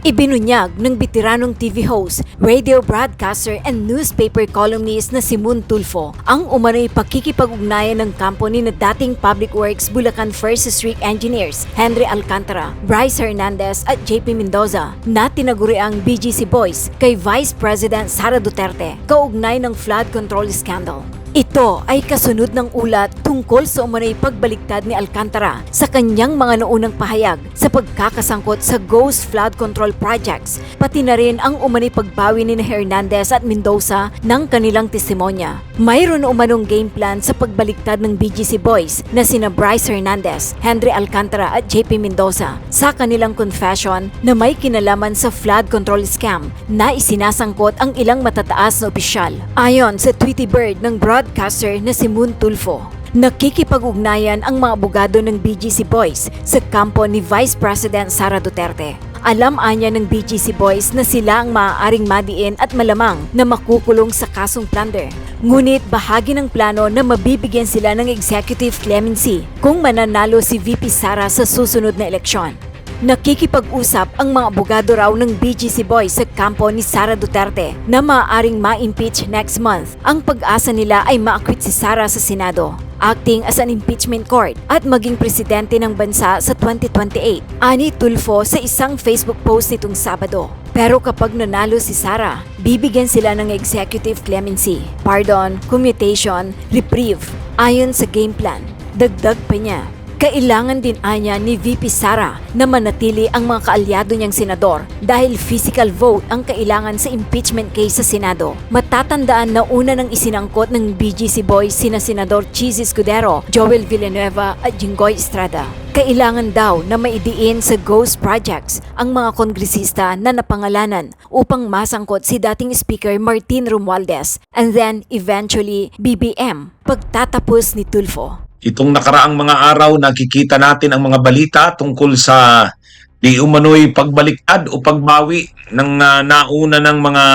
Ibinunyag ng bitiranong TV host, radio broadcaster and newspaper columnist na si Moon Tulfo ang umano'y pakikipag-ugnayan ng kampo ni na dating Public Works Bulacan First District Engineers Henry Alcantara, Bryce Hernandez at JP Mendoza na tinaguriang BGC Boys kay Vice President Sara Duterte kaugnay ng flood control scandal. Ito ay kasunod ng ulat tungkol sa umano'y pagbaliktad ni Alcantara sa kanyang mga naunang pahayag sa pagkakasangkot sa Ghost Flood Control Projects, pati na rin ang umano'y pagbawi ni Hernandez at Mendoza ng kanilang testimonya. Mayroon umanong game plan sa pagbaliktad ng BGC Boys na sina Bryce Hernandez, Henry Alcantara at JP Mendoza sa kanilang confession na may kinalaman sa flood control scam na isinasangkot ang ilang matataas na opisyal. Ayon sa Tweety Bird ng broadcaster na si Moon Tulfo, nakikipag-ugnayan ang mga abogado ng BGC Boys sa kampo ni Vice President Sara Duterte. Alam anya ng BGC Boys na sila ang maaaring madiin at malamang na makukulong sa kasong plunder. Ngunit bahagi ng plano na mabibigyan sila ng executive clemency kung mananalo si VP Sara sa susunod na eleksyon. Nakikipag-usap ang mga abogado raw ng BGC Boys sa kampo ni Sara Duterte na maaaring ma-impeach next month. Ang pag-asa nila ay ma-acquit si Sara sa Senado, acting as an impeachment court at maging presidente ng bansa sa 2028, ani Tulfo sa isang Facebook post nitong Sabado. Pero kapag nanalo si Sara, bibigyan sila ng executive clemency, pardon, commutation, reprieve, ayon sa game plan. Dagdag pa niya, kailangan din anya ni VP Sara na manatili ang mga kaalyado niyang senador dahil physical vote ang kailangan sa impeachment case sa Senado. Matatandaan na una nang isinangkot ng BGC Boys sina Senador Chizzy Escudero, Joel Villanueva at Jinggoy Estrada. Kailangan daw na maidiin sa ghost projects ang mga kongresista na napangalanan upang masangkot si dating Speaker Martin Romualdez and then eventually BBM pagtatapos ni Tulfo. Itong nakaraang mga araw, nakikita natin ang mga balita tungkol sa di umano'y pagbaliktad o pagbawi ng nauna ng mga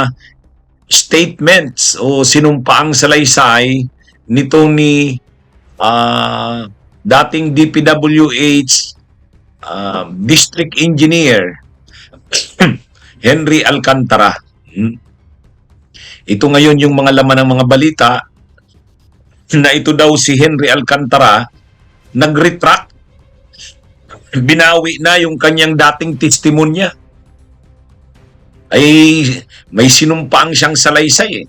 statements o sinumpaang salaysay nito ni dating DPWH District Engineer Henry Alcantara. Ito ngayon yung mga laman ng mga balita na ito daw si Henry Alcantara nag-retract, binawi na yung kanyang dating testimonya. Ay may sinumpaang siyang salaysay.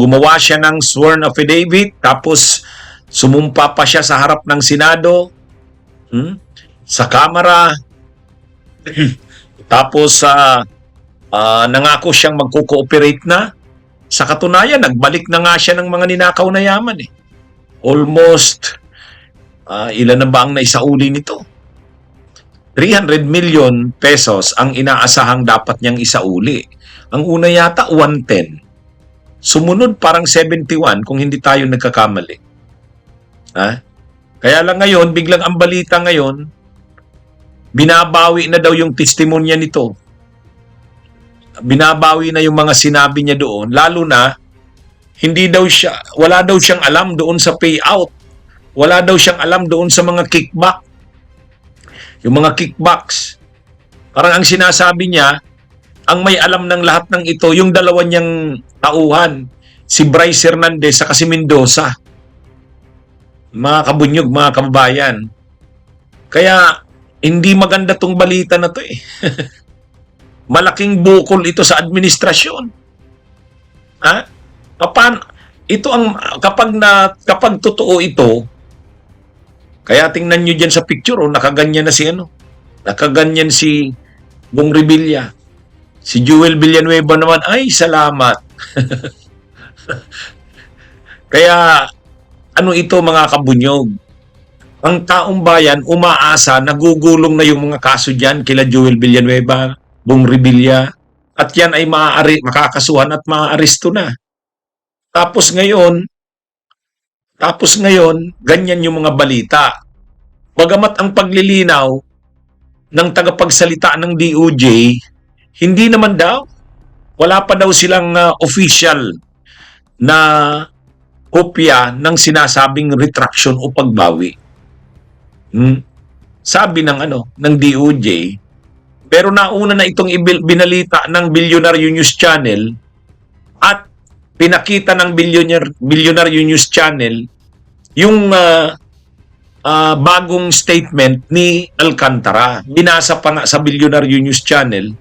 Gumawa siya ng sworn affidavit, tapos sumumpa pa siya sa harap ng Senado, sa Kamara, tapos nangako siyang magko-cooperate na. Sa katunayan, nagbalik na nga siya ng mga ninakaw na yaman. Almost, ilan na ba ang naisauli nito? 300 million pesos ang inaasahang dapat niyang isauli. Ang una yata, 110. Sumunod parang 71 kung hindi tayo nagkakamali. Kaya lang ngayon, biglang ang balita ngayon, binabawi na daw yung testimonya nito. Binabawi na yung mga sinabi niya doon, lalo na wala daw siyang alam doon sa payout. Wala daw siyang alam doon sa mga kickback. Yung mga kickbacks. Parang ang sinasabi niya, ang may alam ng lahat ng ito, yung dalawa niyang tauhan, si Bryce Hernandez at si Mendoza. Mga kabunyog, mga kababayan. Kaya hindi maganda tong balita na to eh. Malaking bukol ito sa administrasyon. Ito ang kapag totoo ito, kaya tingnan niyo diyan sa picture, nakaganyan na si nakaganyan si Bong Revilla. Si Joel Villanueva naman, ay salamat. Kaya ito mga kabunyog? Ang taong bayan umaasa, nagugulong na yung mga kaso diyan kila Joel Villanueva, Bong Revilla, at yan ay makakasuhan at maaaresto na. Tapos ngayon, ganyan yung mga balita. Bagamat ang paglilinaw ng tagapagsalita ng DOJ, hindi naman daw, wala pa daw silang official na kopya ng sinasabing retraction o pagbawi. Sabi ng DOJ, Pero nauna na itong binalita ng Bilyonaryo News Channel at pinakita ng Bilyonaryo News Channel yung bagong statement ni Alcantara. Binasa pa nga sa Bilyonaryo News Channel,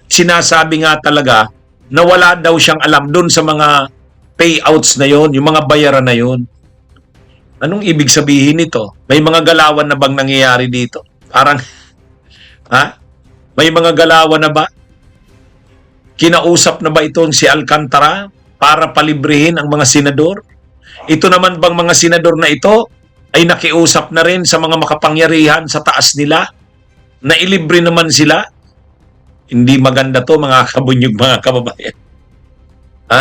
sinasabi nga talaga na wala daw siyang alam doon sa mga payouts na yon, yung mga bayaran na yon. Anong ibig sabihin nito? May mga galawan na bang nangyayari dito? Parang, ha? May mga galawan na ba? Kinausap na ba itong si Alcantara para palibrehin ang mga senador? Ito naman bang mga senador na ito ay nakiusap na rin sa mga makapangyarihan sa taas nila na ilibre naman sila? Hindi maganda to, mga kabunyog, mga kababayan. Ha?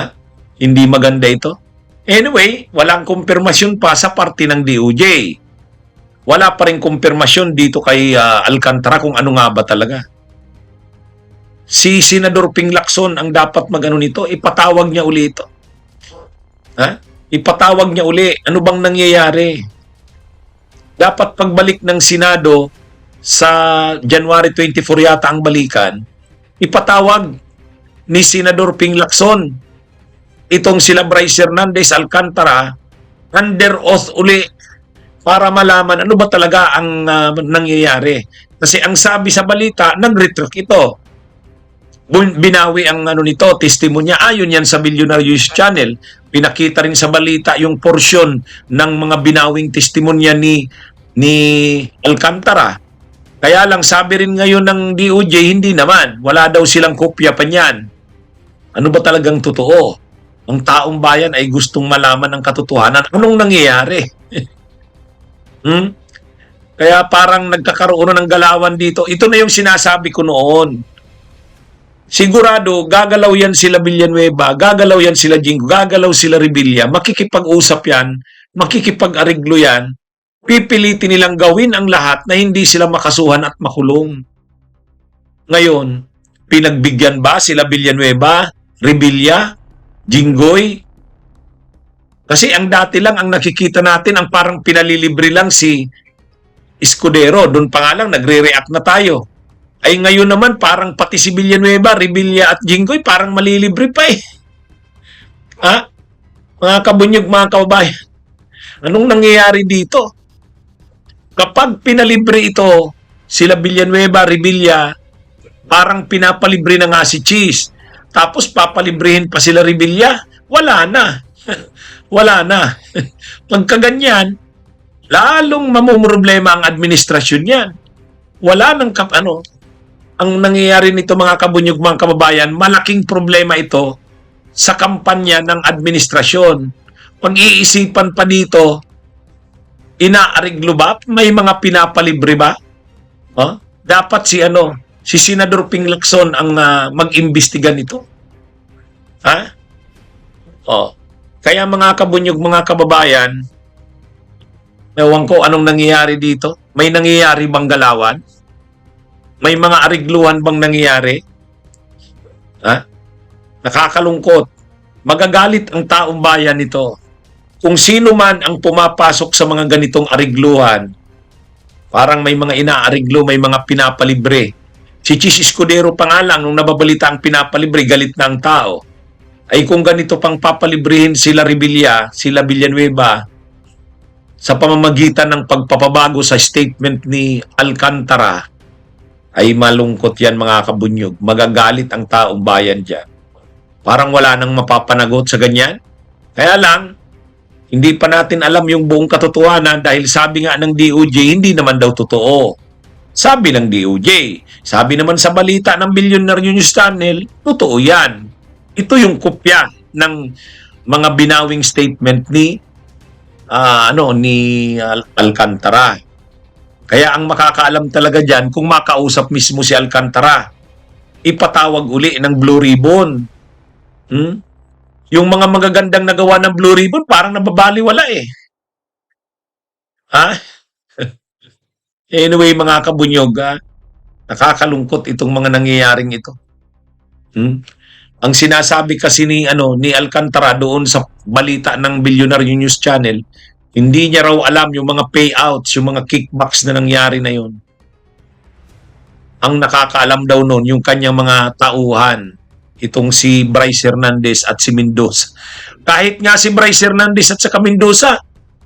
Hindi maganda ito. Anyway, walang kumpirmasyon pa sa parte ng DOJ. Wala pa rin kumpirmasyon dito kay Alcantara kung ano nga ba talaga. Si Senador Ping Lacson ang dapat magano nito, ipatawag niya uli ito. Ha? Ipatawag niya uli. Ano bang nangyayari? Dapat pagbalik ng Senado sa January 24 yata ang balikan, ipatawag ni Senador Ping Lacson itong sila Bryce Hernandez, Alcantara under oath uli para malaman ano ba talaga ang nangyayari. Kasi ang sabi sa balita, nag-retract ito. Binawi ang nito, testimonya. Ayon yan sa Bilyonaryo News Channel. Pinakita rin sa balita yung portion ng mga binawing testimonya ni Alcantara. Kaya lang sabi rin ngayon ng DOJ, hindi naman. Wala daw silang kopya pa niyan. Ano ba talagang totoo? Ang taong bayan ay gustong malaman ang katotohanan. Anong nangyayari? Kaya parang nagkakaroon ng galawan dito. Ito na yung sinasabi ko noon. Sigurado, gagalaw yan sila Villanueva, gagalaw yan sila Jingo, gagalaw sila Revilla, makikipag-usap yan, makikipag-ariglo yan, pipilitin nilang gawin ang lahat na hindi sila makasuhan at makulong. Ngayon, pinagbigyan ba sila Villanueva, Revilla, Jinggoy? Kasi ang dati lang, ang nakikita natin, ang parang pinalilibre lang si Escudero. Doon pa nga lang, nagre-react na tayo. Ay ngayon naman, parang pati si Villanueva, Revilla at Jinggoy, parang malilibre pa eh. Ha? Mga kabunyog, mga kababayan. Anong nangyayari dito? Kapag pinalibre ito, sila Villanueva, Revilla, parang pinapalibre na nga si Cheese. Tapos papalibrihin pa sila Revilla, wala na. Wala na. Pagkaganyan, lalong mamumroblema ang administrasyon yan. Wala nang ang nangyayari nito mga kabunyog, mga kababayan, malaking problema ito sa kampanya ng administrasyon. Pag-iisipan pa dito, inaariglo ba? May mga pinapalibre ba? Dapat si Senador Ping Lacson ang mag-imbestiga nito. Ha? Kaya mga kabunyog, mga kababayan, ewan ko anong nangyayari dito. May nangyayari bang galawan? May mga arigluhan bang nangyayari? Ha? Nakakalungkot. Magagalit ang taong bayan nito. Kung sino man ang pumapasok sa mga ganitong arigluhan, parang may mga inaariglo, may mga pinapalibre. Si Chis Escudero pa nga lang, nung nababalita ang pinapalibre, galit na ang tao. Ay kung ganito pang papalibrihin sila Revilla, sila Villanueva, sa pamamagitan ng pagpapabago sa statement ni Alcantara, ay malungkot yan mga kabunyog. Magagalit ang taong bayan dyan. Parang wala nang mapapanagot sa ganyan. Kaya lang, hindi pa natin alam yung buong katotohanan dahil sabi nga ng DOJ, hindi naman daw totoo. Sabi ng DOJ. Sabi naman sa balita ng Bilyonaryo News Channel, totoo yan. Ito yung kopya ng mga binawing statement ni Alcantara. Kaya ang makakaalam talaga dyan, kung makausap mismo si Alcantara, ipatawag uli ng Blue Ribbon. Yung mga magagandang nagawa ng Blue Ribbon, parang nababaliwala eh. Ha? Anyway, mga kabunyog, nakakalungkot itong mga nangyayaring ito. Ang sinasabi kasi ni Alcantara doon sa balita ng Bilyonaryo News Channel, hindi niya raw alam yung mga payouts, yung mga kickbacks na nangyari na yun. ang nakakaalam daw noon yung kanyang mga tauhan. Itong si Bryce Hernandez at si Mendoza. Kahit nga si Bryce Hernandez at saka Mendoza,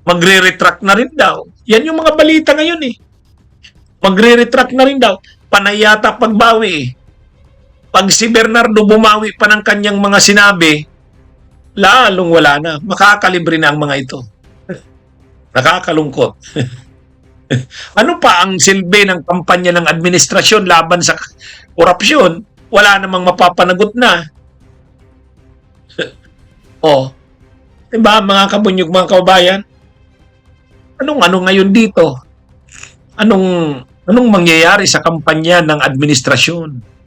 magre-retract na rin daw. Yan yung mga balita ngayon eh. Magre-retract na rin daw. Panay yata pagbawi eh. Pag si Bernardo bumawi pa ng kanyang mga sinabi, lalong wala na. Makakalibre na ang mga ito. Nakakalungkot. Ano pa ang silbi ng kampanya ng administrasyon laban sa korupsyon? Wala namang mapapanagot na. Oh, diba mga kabunyog, mga kababayan? Anong ngayon dito? Anong mangyayari sa kampanya ng administrasyon?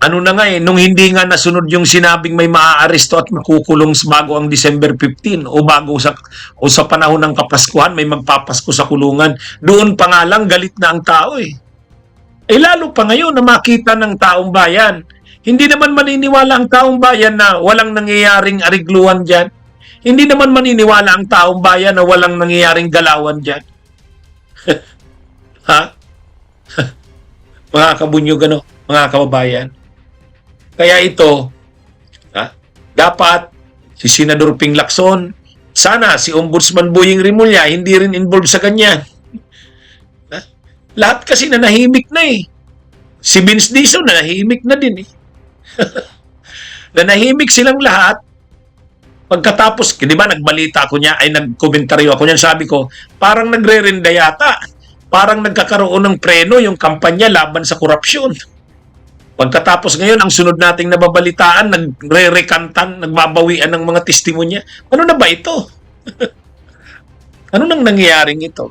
Ano na nga eh, nung hindi nga nasunod yung sinabing may maaaresto at makukulong bago ang December 15 o sa panahon ng Kapaskuhan may magpapasko sa kulungan, doon pa nga lang galit na ang tao eh. Eh lalo pa ngayon na makita ng taong bayan, hindi naman maniniwala ang taong bayan na walang nangyayaring arigluhan dyan. Hindi naman maniniwala ang taong bayan na walang nangyayaring galawan dyan. Ha? Mga kabunyog, mga kababayan. Kaya ito, dapat si Senador Ping Lacson, sana si Ombudsman Boying Rimulya hindi rin involved sa ganyan. Lahat kasi nanahimik na eh. Si Vince Dizon nanahimik na din eh. Nanahimik silang lahat. Pagkatapos, di ba nagbalita ako niya, ay nagkomentaryo ako niyan, sabi ko, parang nagre-renda yata. Parang nagkakaroon ng preno yung kampanya laban sa korupsyon. Pagkatapos ngayon, ang sunod nating nababalitaan, nagre-rekantan, nagbabawian ng mga testimonya. Ano na ba ito? Ano nang nangyayaring ito?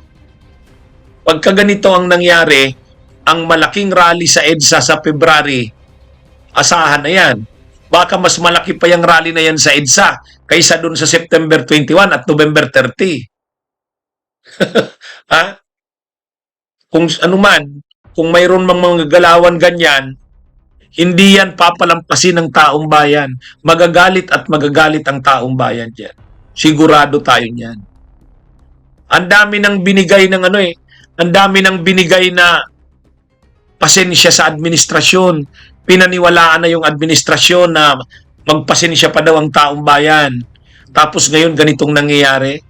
Pagka ganito ang nangyari, ang malaking rally sa EDSA sa February, asahan na yan. Baka mas malaki pa yung rally na yan sa EDSA kaysa dun sa September 21 at November 30. Ha? Kung ano man, kung mayroon mang mga galawan ganyan, hindi yan papalampasin ng taong bayan. Magagalit at magagalit ang taong bayan dyan. Sigurado tayo niyan. Ang dami nang binigay ng ang dami nang binigay na pasensya sa administrasyon. Pinaniwalaan na yung administrasyon na magpasensya pa daw ang taong bayan. Tapos ngayon ganitong nangyayari.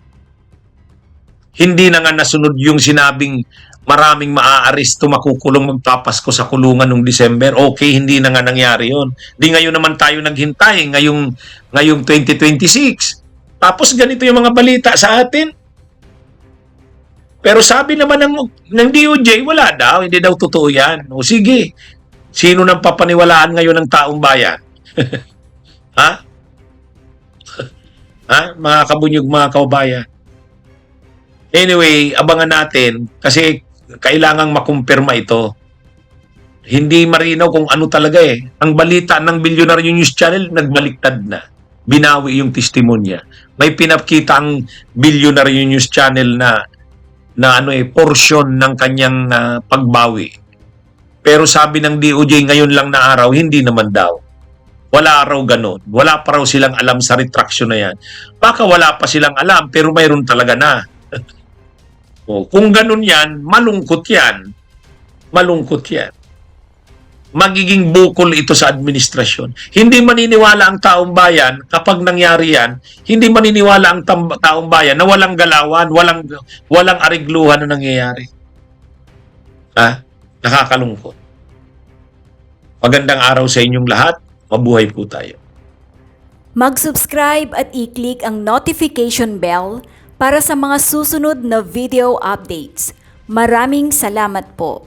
Hindi na nga nasunod yung sinabing maraming maaaresto, makukulong, magpapasko sa kulungan noong December. Okay, hindi na nga nangyari yon. Di ngayon naman tayo naghintay, ngayong 2026. Tapos ganito yung mga balita sa atin. Pero sabi naman ng DOJ, wala daw, hindi daw totoo yan. O sige, sino nang papaniwalaan ngayon ng taong bayan? Ha? Ha? Mga kabunyog, mga kababayan. Anyway, abangan natin kasi kailangang makumpirma ito. Hindi marinaw kung ano talaga eh. Ang balita ng Billionaire News Channel, nagbaliktad na. Binawi yung testimonya. May pinakita ang Billionaire News Channel na portion ng kanyang pagbawi. Pero sabi ng DOJ ngayon lang na araw, hindi naman daw. Wala raw ganun. Wala pa raw silang alam sa retraction na yan. Baka wala pa silang alam, pero mayroon talaga na. O, kung ganun yan, malungkot yan. Malungkot yan. Magiging bukol ito sa administrasyon. Hindi maniniwala ang taong bayan kapag nangyari yan, hindi maniniwala ang taong bayan na walang galawan, walang arigluhan na nangyayari. Ha? Nakakalungkot. Magandang araw sa inyong lahat. Mabuhay po tayo. Mag-subscribe at i-click ang notification bell para sa mga susunod na video updates. Maraming salamat po.